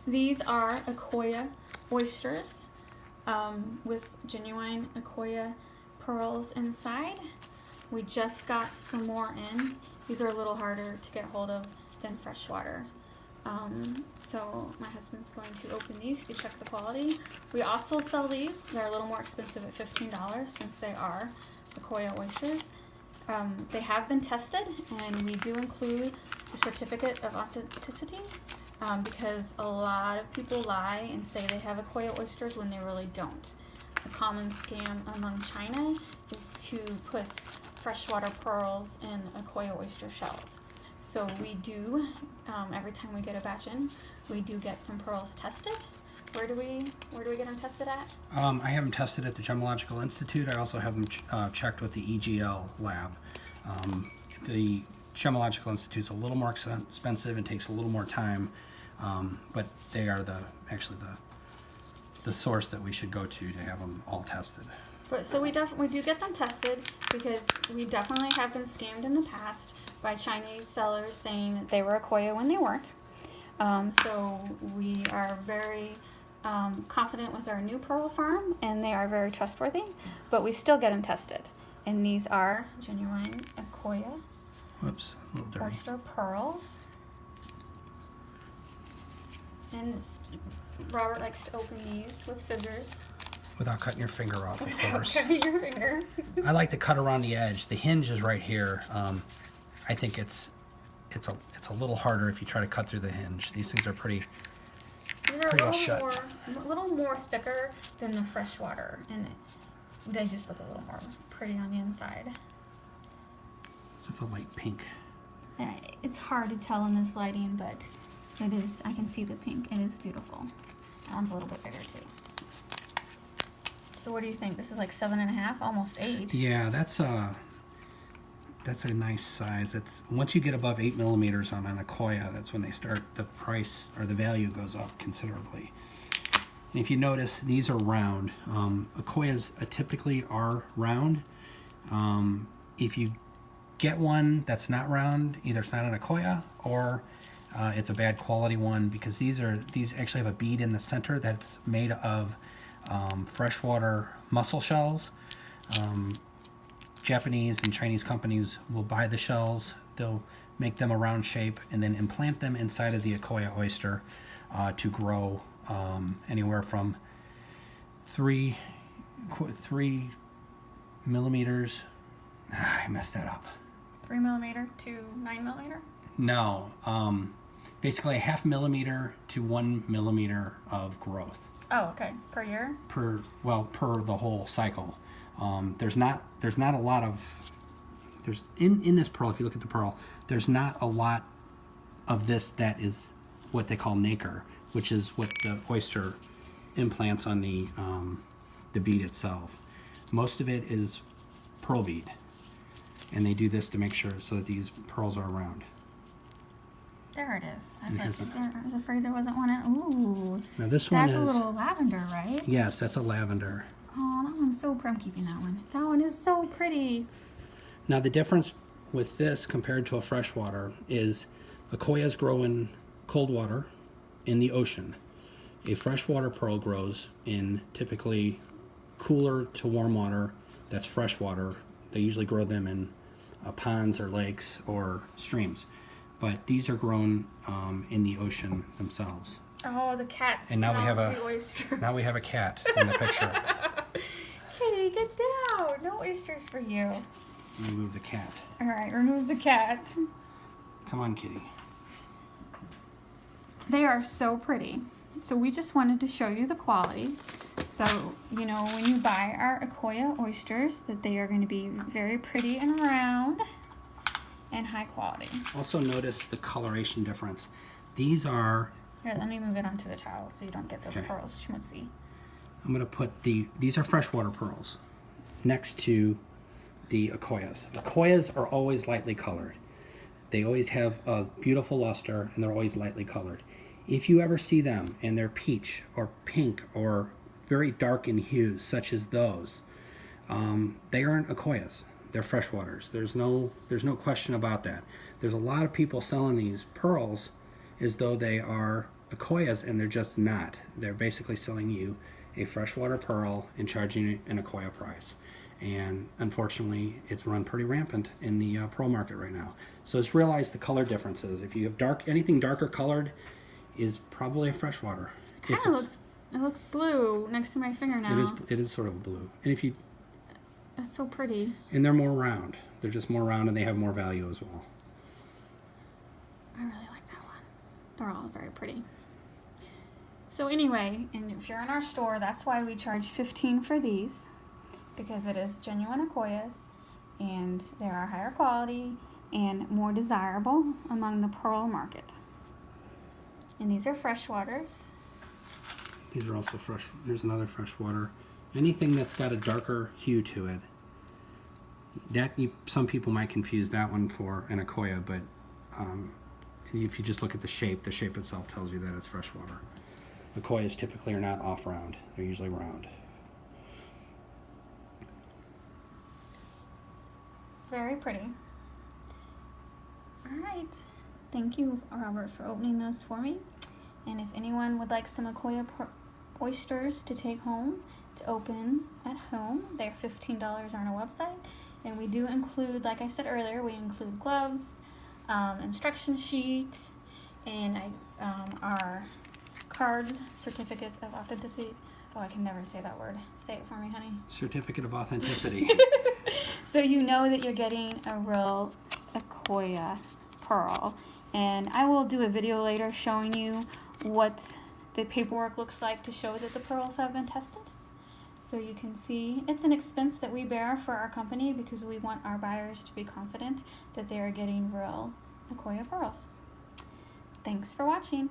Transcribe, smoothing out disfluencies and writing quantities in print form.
These are Akoya oysters with genuine Akoya pearls inside. We just got some more in. These are a little harder to get hold of than freshwater. So my husband's going to open these to check the quality. We also sell these. They're a little more expensive at $15 since they are Akoya oysters. They have been tested, and we do include a certificate of authenticity because a lot of people lie and say they have Akoya oysters when they really don't. A common scam among China is to put freshwater pearls in Akoya oyster shells. So we do, every time we get a batch in, we do get some pearls tested. Where do we get them tested at? I have them tested at the Gemological Institute. I also have them checked with the EGL lab. The Gemological Institute's a little more expensive and takes a little more time, but they are actually the source that we should go to have them all tested. But so we do get them tested because we definitely have been scammed in the past by Chinese sellers saying that they were Akoya when they weren't. So we are very confident with our new pearl farm, and they are very trustworthy, but we still get them tested. And these are genuine Akoya oyster pearls. And Robert likes to open these with scissors. Without cutting your finger off, of Without course. cutting your finger. I like to cut around the edge. The hinge is right here. I think it's a little harder if you try to cut through the hinge. These things are pretty a little more thicker than the freshwater, and they just look a little more pretty on the inside. It's a light pink. It's hard to tell in this lighting, but it is. I can see the pink. It is beautiful. That one's a little bit bigger too. So what do you think? This is like 7.5, almost 8. Yeah, that's a nice size. It's once you get above 8 millimeters on an Akoya, that's when the price or the value goes up considerably. And if you notice, these are round. Akoyas typically are round. If you get one that's not round, either it's not an Akoya or it's a bad quality one, because these actually have a bead in the center that's made of freshwater mussel shells. Japanese and Chinese companies will buy the shells, they'll make them a round shape, and then implant them inside of the Akoya oyster to grow anywhere from 3 millimeters. I messed that up. 3 millimeter to 9 millimeter? No, basically a 0.5 millimeter to 1 millimeter of growth. Oh, okay. Per year? Per the whole cycle. There's not a lot of in this pearl. If you look at the pearl, there's not a lot of this that is what they call nacre, which is what the oyster implants on the bead itself. Most of it is pearl bead, and they do this to make sure so that these pearls are round. There it is. I was afraid there wasn't one. Ooh. Now this one is... That's a little lavender, right? Yes, that's a lavender. Oh, that one's so pretty. I'm keeping that one. That one is so pretty. Now the difference with this compared to a freshwater is Akoyas grow in cold water in the ocean. A freshwater pearl grows in typically cooler to warm water that's freshwater. They usually grow them in ponds or lakes or streams. But these are grown in the ocean themselves. Oh, the cat and now smells the oysters. Now we have a cat in the picture. Kitty, get down! No oysters for you. Remove the cat. All right, remove the cat. Come on, kitty. They are so pretty. So we just wanted to show you the quality. So, you know, when you buy our Akoya oysters, that they are going to be very pretty and round and high quality. Also notice the coloration difference. These are... Here, let me move it onto the towel so you don't get those pearls schmutzy. I'm going to put these are freshwater pearls next to the Akoyas. Akoyas are always lightly colored. They always have a beautiful luster, and they're always lightly colored. If you ever see them and they're peach or pink or very dark in hues, such as those, they aren't Akoyas. They're freshwaters. There's no question about that. There's a lot of people selling these pearls as though they are Akoyas, and they're just not. They're basically selling you a freshwater pearl and charging you an Akoya price. And unfortunately, it's run pretty rampant in the pearl market right now. So just realize the color differences. If you have anything darker colored, is probably a freshwater. It looks blue next to my finger now. It is sort of blue. And if you, That's so pretty. and they're more round. They're just more round, and they have more value as well. I really like that one. They're all very pretty. So anyway, and if you're in our store, that's why we charge $15 for these, because it is genuine Akoyas, and they are higher quality and more desirable among the pearl market. And these are freshwaters. These are also fresh. Here's another freshwater. Anything that's got a darker hue to it. Some people might confuse that one for an Akoya, but if you just look at the shape itself tells you that it's freshwater. Akoyas typically are not off round. They're usually round. Very pretty. All right. Thank you, Robert, for opening those for me. And if anyone would like some Akoya oysters to take home, to open at home, they're $15 on our website. And we do include, like I said earlier, we include gloves, instruction sheet, and our cards, certificates of authenticity. Oh, I can never say that word. Say it for me, honey. Certificate of authenticity. So you know that you're getting a real Akoya pearl. And I will do a video later showing you what the paperwork looks like to show that the pearls have been tested. So you can see it's an expense that we bear for our company because we want our buyers to be confident that they are getting real Akoya pearls. Thanks for watching.